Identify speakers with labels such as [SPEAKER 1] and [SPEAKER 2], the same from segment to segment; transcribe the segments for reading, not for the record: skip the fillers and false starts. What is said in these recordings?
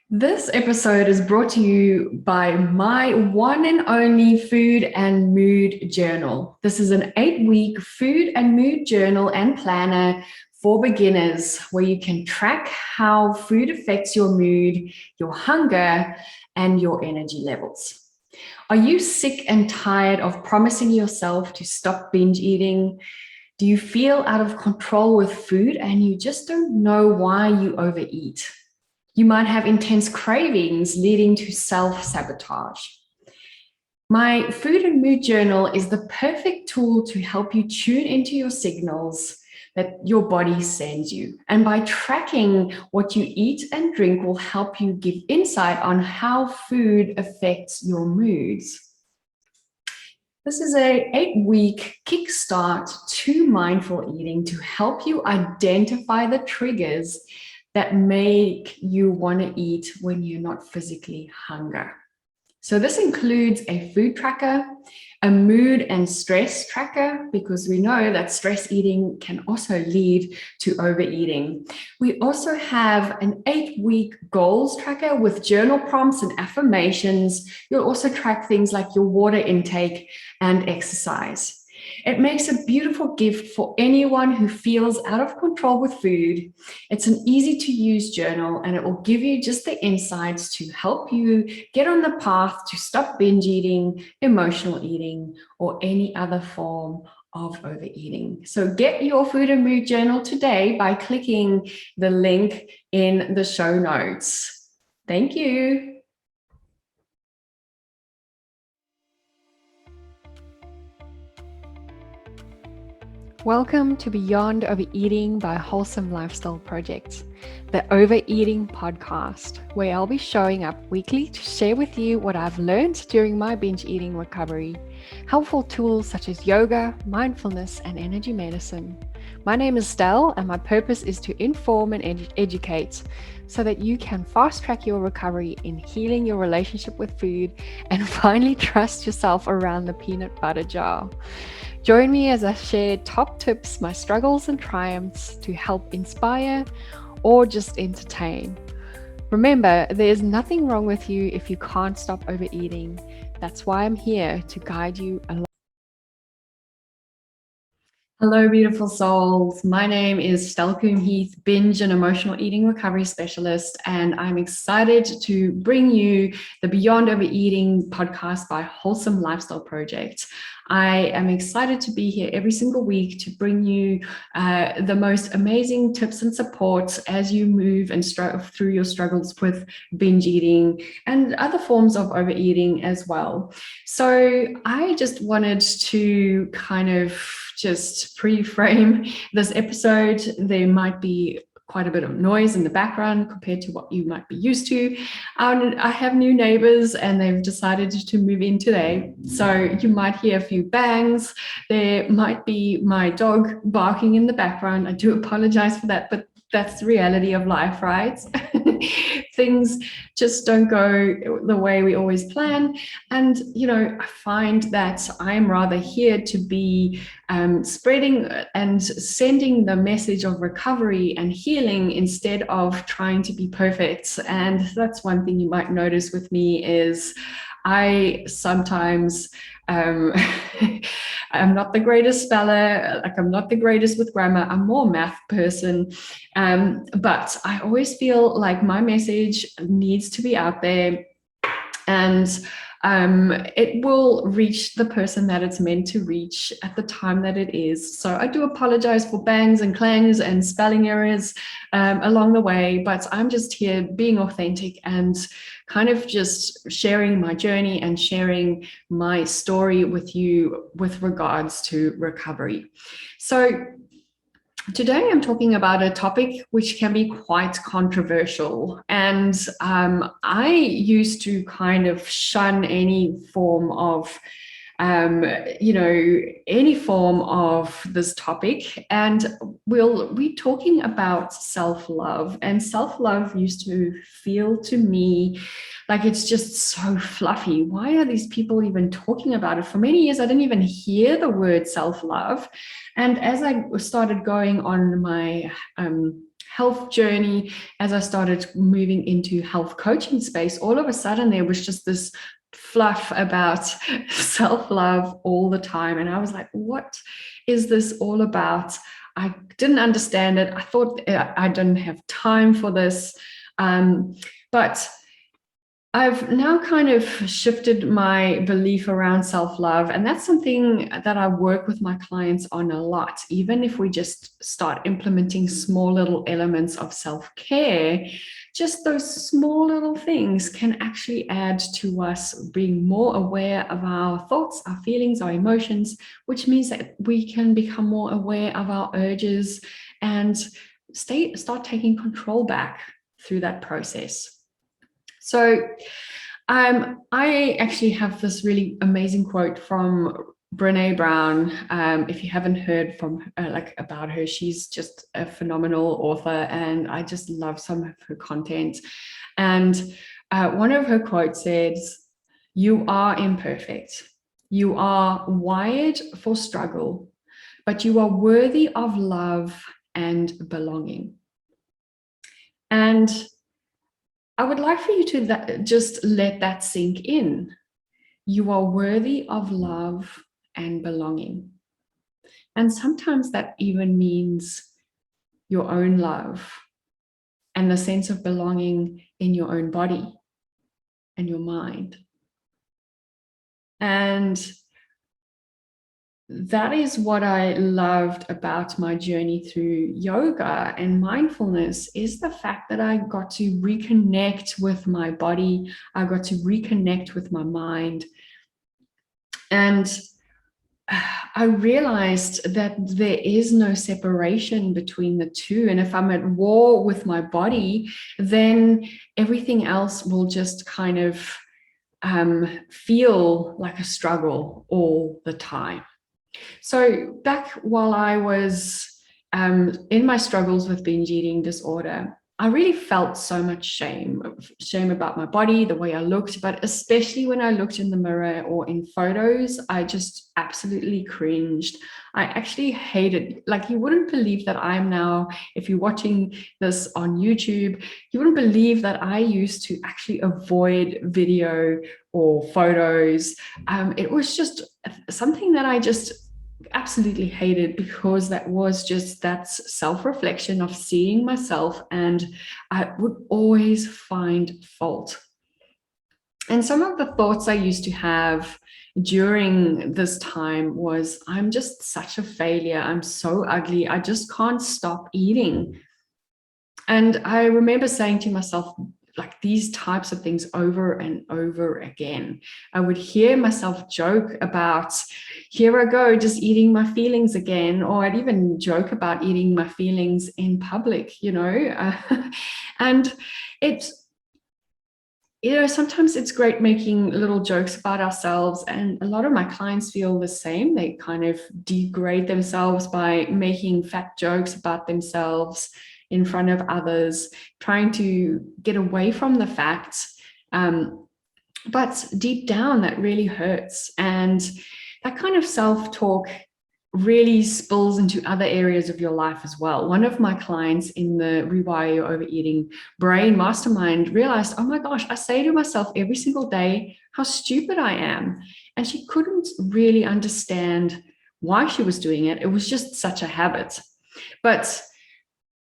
[SPEAKER 1] This episode is brought to you by my one and only food and mood journal. This is an 8-week food and mood journal and planner for beginners where you can track how food affects your mood, your hunger, and your energy levels. Are you sick and tired of promising yourself to stop binge eating? Do you feel out of control with food and you just don't know why you overeat? You might have intense cravings leading to self-sabotage. My food and mood journal is the perfect tool to help you tune into your signals that your body sends you. And by tracking what you eat and drink will help you give insight on how food affects your moods. This is an 8-week kickstart to mindful eating to help you identify the triggers that make you want to eat when you're not physically hungry. So this includes a food tracker, a mood and stress tracker, because we know that stress eating can also lead to overeating. We also have an 8-week goals tracker with journal prompts and affirmations. You'll also track things like your water intake and exercise. It makes a beautiful gift for anyone who feels out of control with food. It's an easy to use journal and it will give you just the insights to help you get on the path to stop binge eating, emotional eating, or any other form of overeating. So get your food and mood journal today by clicking the link in the show notes. Thank you. Welcome to Beyond Overeating by Wholesome Lifestyle Project, the Overeating podcast, where I'll be showing up weekly to share with you what I've learned during my binge eating recovery, helpful tools such as yoga, mindfulness, and energy medicine. My name is Stell, and my purpose is to inform and educate so that you can fast track your recovery in healing your relationship with food and finally trust yourself around the peanut butter jar. Join me as I share top tips, my struggles and triumphs to help inspire or just entertain. Remember, there is nothing wrong with you if you can't stop overeating. That's why I'm here to guide you along. Hello, beautiful souls. My name is Stell Coombe-Heath, binge and emotional eating recovery specialist, and I'm excited to bring you the Beyond Overeating podcast by Wholesome Lifestyle Project. I am excited to be here every single week to bring you the most amazing tips and support as you move and through your struggles with binge eating and other forms of overeating as well. So I just wanted to kind of just pre-frame this episode. There might be quite a bit of noise in the background compared to what you might be used to. I have new neighbors and they've decided to move in today. So you might hear a few bangs. There might be my dog barking in the background. I do apologize for that, but that's the reality of life, right? Things just don't go the way we always plan. And, I find that I'm rather here to be spreading and sending the message of recovery and healing instead of trying to be perfect. And that's one thing you might notice with me is I sometimes I'm not the greatest speller, I'm not the greatest with grammar. I'm more a math person, but I always feel like my message needs to be out there, and it will reach the person that it's meant to reach at the time that it is. So I do apologize for bangs and clangs and spelling errors along the way, but I'm just here being authentic and kind of just sharing my journey and sharing my story with you with regards to recovery. So today I'm talking about a topic which can be quite controversial, and I used to kind of shun any form of any form of this topic, and we'll be talking about self-love. And self-love used to feel to me like it's just so fluffy. Why are these people even talking about it? For many years, I didn't even hear the word self-love. And as I started going on my health journey, as I started moving into health coaching space, all of a sudden there was just this fluff about self-love all the time. And I was like, what is this all about? I didn't understand it. I thought I didn't have time for this. But I've now kind of shifted my belief around self-love, and that's something that I work with my clients on a lot. Even if we just start implementing small little elements of self-care, just those small little things can actually add to us being more aware of our thoughts, our feelings, our emotions, which means that we can become more aware of our urges and start taking control back through that process. So I actually have this really amazing quote from Brené Brown. If you haven't heard from about her, she's just a phenomenal author, and I just love some of her content. And one of her quotes says, "You are imperfect. You are wired for struggle, but you are worthy of love and belonging." And I would like for you to just let that sink in. You are worthy of love and belonging. And sometimes that even means your own love and the sense of belonging in your own body and your mind. And that is what I loved about my journey through yoga and mindfulness, is the fact that I got to reconnect with my body. I got to reconnect with my mind. And I realized that there is no separation between the two. And if I'm at war with my body, then everything else will just kind of feel like a struggle all the time. So back while I was in my struggles with binge eating disorder, I really felt so much shame about my body, the way I looked, but especially when I looked in the mirror or in photos, I just absolutely cringed. I actually hated, like, you wouldn't believe that I'm now, if you're watching this on YouTube, you wouldn't believe that I used to actually avoid video or photos. It was just something that I just absolutely hated, because that was just that self-reflection of seeing myself, and I would always find fault. And some of the thoughts I used to have during this time was, I'm just such a failure. I'm so ugly. I just can't stop eating. And I remember saying to myself, like, these types of things over and over again. I would hear myself joke about, here I go, just eating my feelings again. Or I'd even joke about eating my feelings in public, and it's, sometimes it's great making little jokes about ourselves. And a lot of my clients feel the same. They kind of degrade themselves by making fat jokes about themselves in front of others, trying to get away from the facts. But deep down, that really hurts. And that kind of self-talk really spills into other areas of your life as well. One of my clients in the Rewire Your Overeating Brain Mastermind realized, oh my gosh, I say to myself every single day how stupid I am. And she couldn't really understand why she was doing it. It was just such a habit. But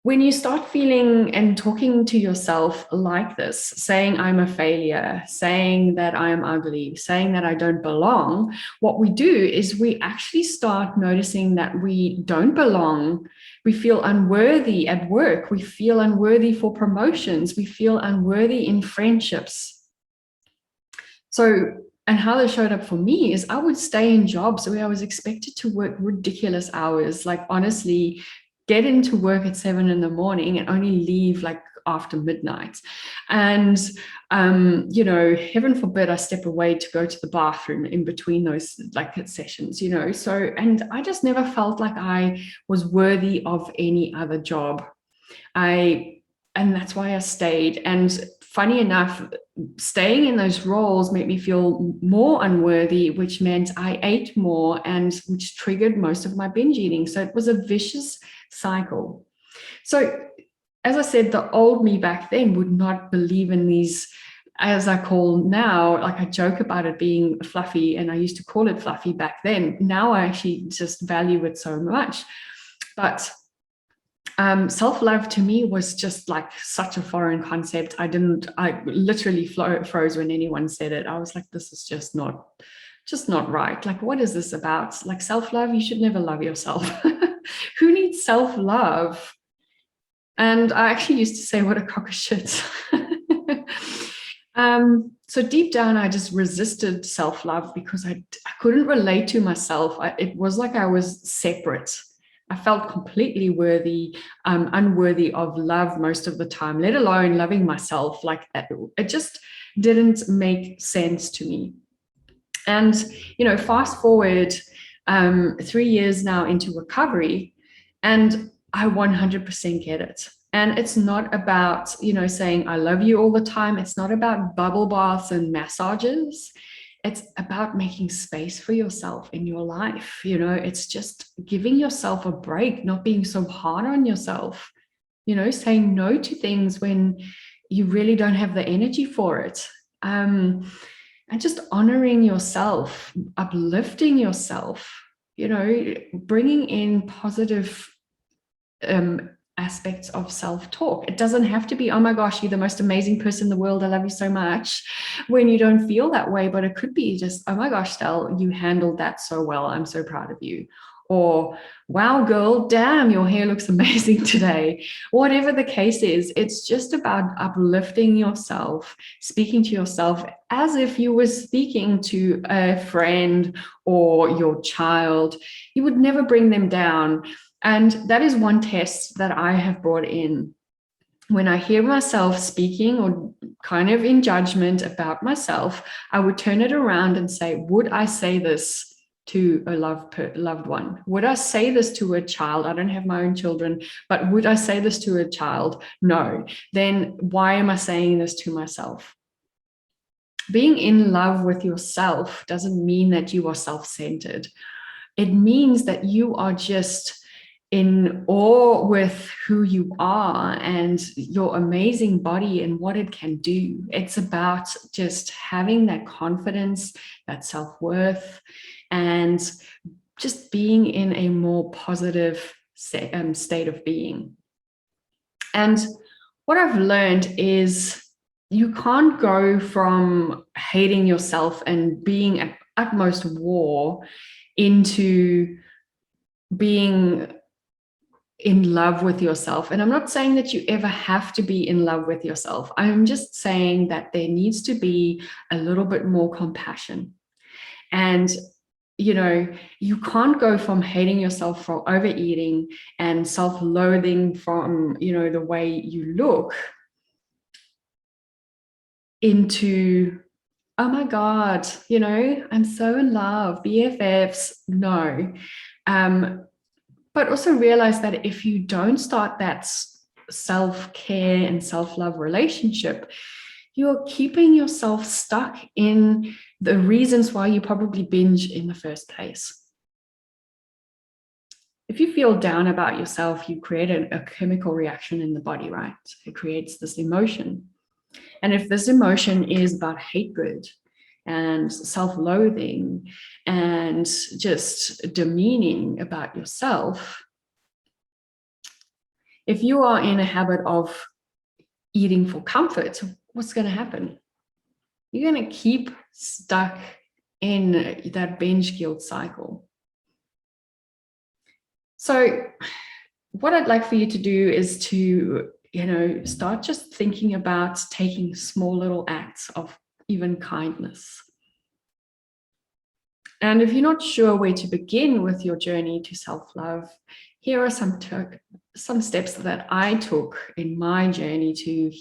[SPEAKER 1] when you start feeling and talking to yourself like this, saying I'm a failure, saying that I am ugly, saying that I don't belong, what we do is we actually start noticing that we don't belong. We feel unworthy at work. We feel unworthy for promotions. We feel unworthy in friendships. So, and how this showed up for me is I would stay in jobs where I was expected to work ridiculous hours, like honestly, get into work at 7 a.m. and only leave like after midnight. And, heaven forbid I step away to go to the bathroom in between those like sessions, so, and I just never felt like I was worthy of any other job. And that's why I stayed. And funny enough, staying in those roles made me feel more unworthy, which meant I ate more, and which triggered most of my binge eating. So it was a vicious cycle. So as I said, the old me back then would not believe in these, as I call now, like I joke about it being fluffy, and I used to call it fluffy back then. Now I actually just value it so much. But self-love to me was just like such a foreign concept. I literally froze when anyone said it. I was like, this is just not right. Like, what is this about? Like, self-love, you should never love yourself. Who needs self-love? And I actually used to say, what a crock of shit. So deep down, I just resisted self-love because I couldn't relate to myself. It was like I was separate. I felt completely unworthy of love most of the time, let alone loving myself. Like, it just didn't make sense to me. And, fast forward 3 years now into recovery, and I 100% get it. And it's not about, saying I love you all the time. It's not about bubble baths and massages. It's about making space for yourself in your life. It's just giving yourself a break, not being so hard on yourself, saying no to things when you really don't have the energy for it. And just honoring yourself, uplifting yourself, bringing in positive aspects of self-talk. It doesn't have to be, oh my gosh, you're the most amazing person in the world, I love you so much, when you don't feel that way. But it could be just, oh my gosh, Stel, you handled that so well, I'm so proud of you. Or, wow, girl, damn, your hair looks amazing today. Whatever the case is, it's just about uplifting yourself, speaking to yourself as if you were speaking to a friend or your child. You would never bring them down. And that is one test that I have brought in. When I hear myself speaking or kind of in judgment about myself, I would turn it around and say, would I say this to a loved one? Would I say this to a child? I don't have my own children, but would I say this to a child? No. Then why am I saying this to myself? Being in love with yourself doesn't mean that you are self-centered. It means that you are just in awe with who you are and your amazing body and what it can do. It's about just having that confidence, that self-worth, and just being in a more positive state of being. And what I've learned is you can't go from hating yourself and being at utmost war into being in love with yourself. And I'm not saying that you ever have to be in love with yourself. I'm just saying that there needs to be a little bit more compassion. And, you can't go from hating yourself for overeating and self-loathing from, the way you look into, oh my God, I'm so in love, BFFs. No. But also realize that if you don't start that self-care and self-love relationship, you're keeping yourself stuck in the reasons why you probably binge in the first place. If you feel down about yourself, you create a chemical reaction in the body, right? It creates this emotion. And if this emotion is about hatred and self-loathing and just demeaning about yourself, if you are in a habit of eating for comfort, what's going to happen? You're going to keep stuck in that binge guilt cycle. So what I'd like for you to do is to, start just thinking about taking small little acts of even kindness. And if you're not sure where to begin with your journey to self-love, here are some steps that I took in my journey to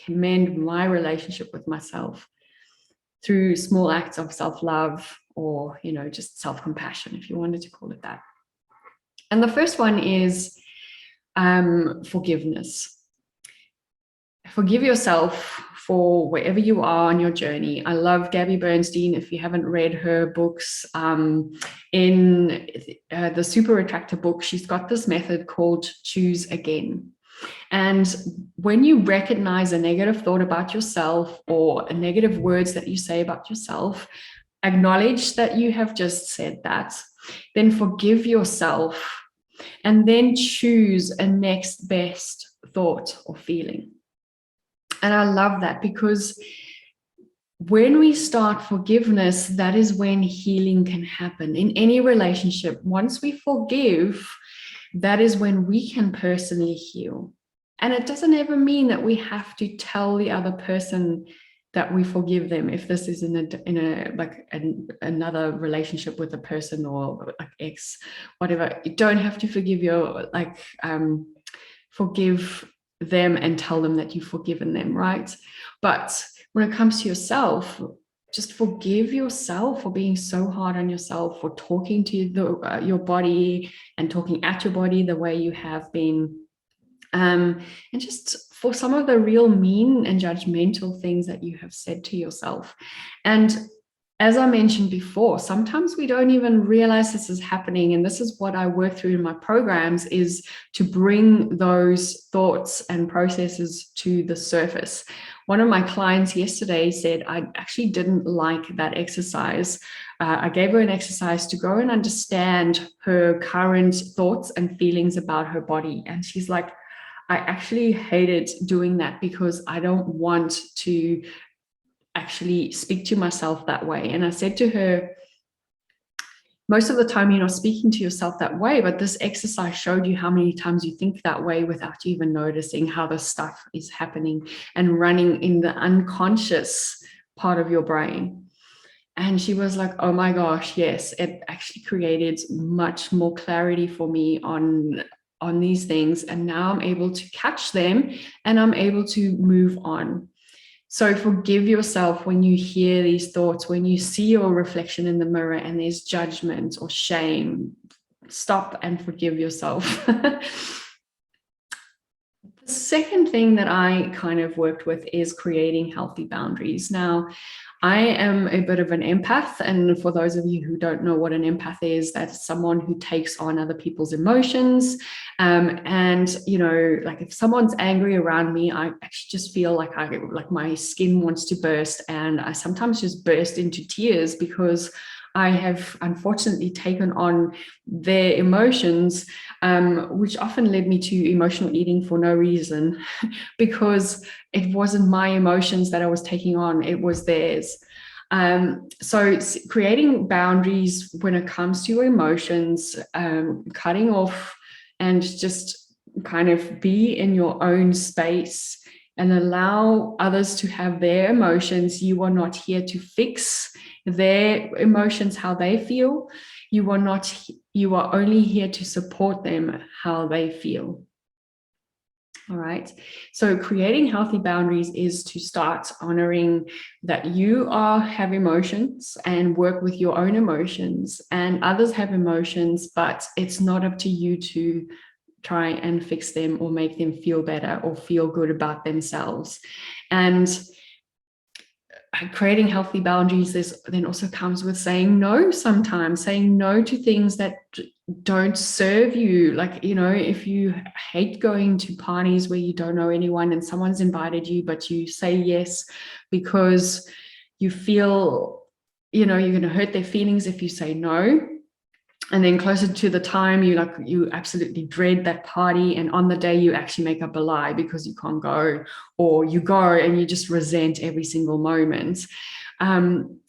[SPEAKER 1] mend my relationship with myself through small acts of self-love, or, just self-compassion, if you wanted to call it that. And the first one is forgiveness. Forgive yourself for wherever you are on your journey. I love Gabby Bernstein. If you haven't read her books, in the Super Attractor book, she's got this method called Choose Again. And when you recognize a negative thought about yourself or a negative words that you say about yourself, acknowledge that you have just said that, then forgive yourself, and then choose a next best thought or feeling. And I love that, because when we start forgiveness, that is when healing can happen in any relationship. Once we forgive, that is when we can personally heal. And it doesn't ever mean that we have to tell the other person that we forgive them. If this is another relationship with a person, or like ex, whatever, you don't have to forgive them and tell them that you've forgiven them, right? But when it comes to yourself, just forgive yourself for being so hard on yourself, for talking to your body and talking at your body the way you have been. And just for some of the real mean and judgmental things that you have said to yourself. And as I mentioned before, sometimes we don't even realize this is happening. And this is what I work through in my programs, is to bring those thoughts and processes to the surface. One of my clients yesterday said, I actually didn't like that exercise. I gave her an exercise to go and understand her current thoughts and feelings about her body. And she's like, I actually hated doing that because I don't want to actually speak to myself that way. And I said to her, most of the time you're not speaking to yourself that way, but this exercise showed you how many times you think that way without you even noticing how the stuff is happening and running in the unconscious part of your brain. And she was like, oh my gosh, yes, it actually created much more clarity for me on these things. And now I'm able to catch them and I'm able to move on. So forgive yourself when you hear these thoughts, when you see your reflection in the mirror and there's judgment or shame. Stop and forgive yourself. The second thing that I kind of worked with is creating healthy boundaries. Now, I am a bit of an empath. And for those of you who don't know what an empath is, that's someone who takes on other people's emotions. And, you know, like if someone's angry around me, I actually just feel like my skin wants to burst. And I sometimes just burst into tears because I have unfortunately taken on their emotions, which often led me to emotional eating for no reason, because it wasn't my emotions that I was taking on, it was theirs. So creating boundaries when it comes to your emotions, cutting off and just kind of be in your own space and allow others to have their emotions. You are not here to fix their emotions, how they feel. You are only here to support them how they feel. All right. So creating healthy boundaries is to start honoring that you have emotions and work with your own emotions, and others have emotions, but it's not up to you to try and fix them or make them feel better or feel good about themselves. And creating healthy boundaries then also comes with saying no sometimes, saying no to things that don't serve you. Like, you know, if you hate going to parties where you don't know anyone and someone's invited you, but you say yes because you feel, you know, you're going to hurt their feelings if you say no. And then closer to the time, you absolutely dread that party. And on the day, you actually make up a lie because you can't go, or you go and you just resent every single moment.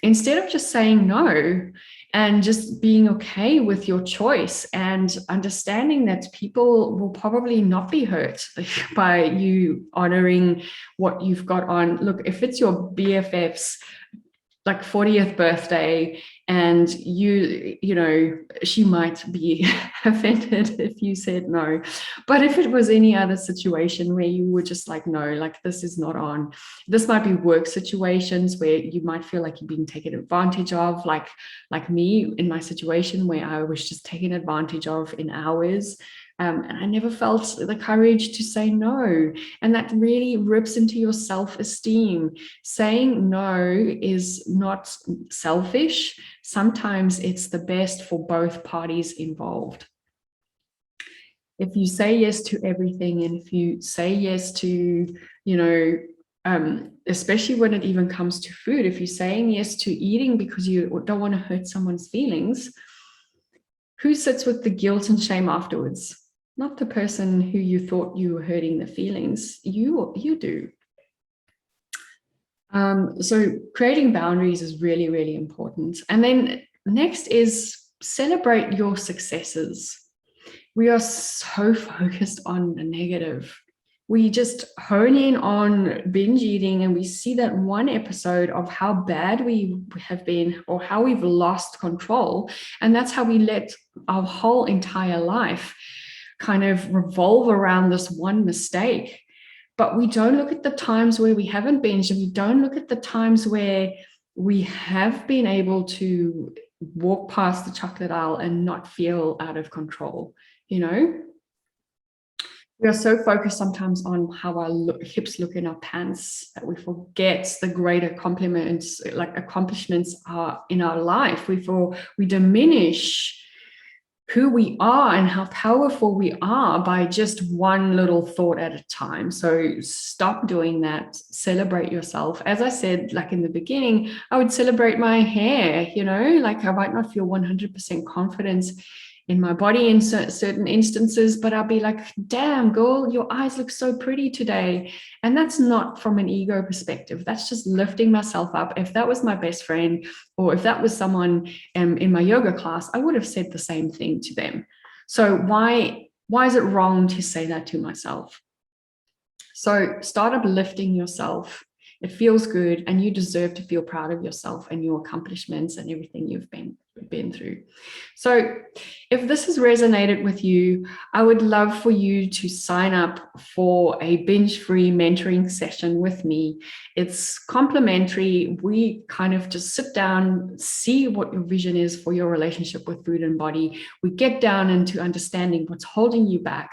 [SPEAKER 1] Instead of just saying no and just being okay with your choice and understanding that people will probably not be hurt by you honoring what you've got on. Look, if it's your BFF's like 40th birthday and you know, she might be offended if you said no. But if it was any other situation where you were just like, no, like this is not on. This might be work situations where you might feel like you're being taken advantage of, like me in my situation where I was just taken advantage of in hours. And I never felt the courage to say no. And that really rips into your self-esteem. Saying no is not selfish. Sometimes it's the best for both parties involved. If you say yes to everything, and if you say yes to, especially when it even comes to food, if you're saying yes to eating because you don't want to hurt someone's feelings, who sits with the guilt and shame afterwards? Not the person who you thought you were hurting the feelings. You do. So creating boundaries is really, really important. And then next is celebrate your successes. We are so focused on the negative. We just hone in on binge eating, and we see that one episode of how bad we have been or how we've lost control. And that's how we let our whole entire life kind of revolve around this one mistake. But we don't look at the times where we haven't binged, and we don't look at the times where we have been able to walk past the chocolate aisle and not feel out of control. We are so focused sometimes on how our hips look in our pants that we forget the greater compliments, like accomplishments are in our life. We diminish who we are and how powerful we are by just one little thought at a time. So stop doing that. Celebrate yourself. As I said, like in the beginning, I would celebrate my hair, like I might not feel 100% confidence in my body in certain instances, but I'll be like, damn, girl, your eyes look so pretty today. And that's not from an ego perspective. That's just lifting myself up. If that was my best friend, or if that was someone in my yoga class, I would have said the same thing to them. So why is it wrong to say that to myself? So start uplifting yourself. It feels good, and you deserve to feel proud of yourself and your accomplishments and everything you've been through. So if this has resonated with you, I would love for you to sign up for a binge-free mentoring session with me. It's complimentary. We kind of just sit down, see what your vision is for your relationship with food and body. We get down into understanding what's holding you back.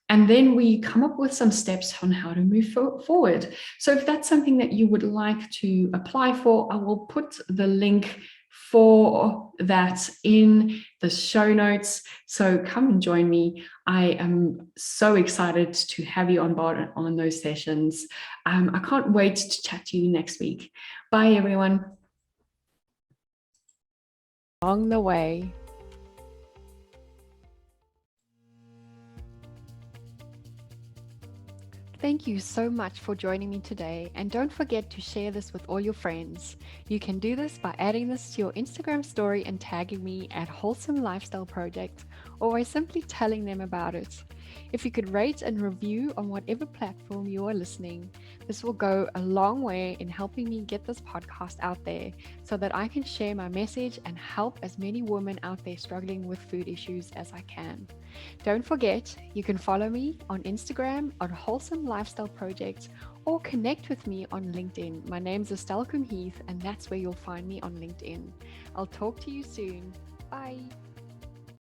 [SPEAKER 1] And then we come up with some steps on how to move forward. So if that's something that you would like to apply for, I will put the link for that in the show notes. So come and join me. I am so excited to have you on board on those sessions. I can't wait to chat to you next week. Bye, everyone.
[SPEAKER 2] Along the way. Thank you so much for joining me today, and don't forget to share this with all your friends. You can do this by adding this to your Instagram story and tagging me at Wholesome Lifestyle Project, or by simply telling them about it. If you could rate and review on whatever platform you are listening, this will go a long way in helping me get this podcast out there so that I can share my message and help as many women out there struggling with food issues as I can. Don't forget, you can follow me on Instagram on Wholesome Lifestyle Project, or connect with me on LinkedIn. My name's Coombe-Heath, and that's where you'll find me on LinkedIn. I'll talk to you soon. Bye.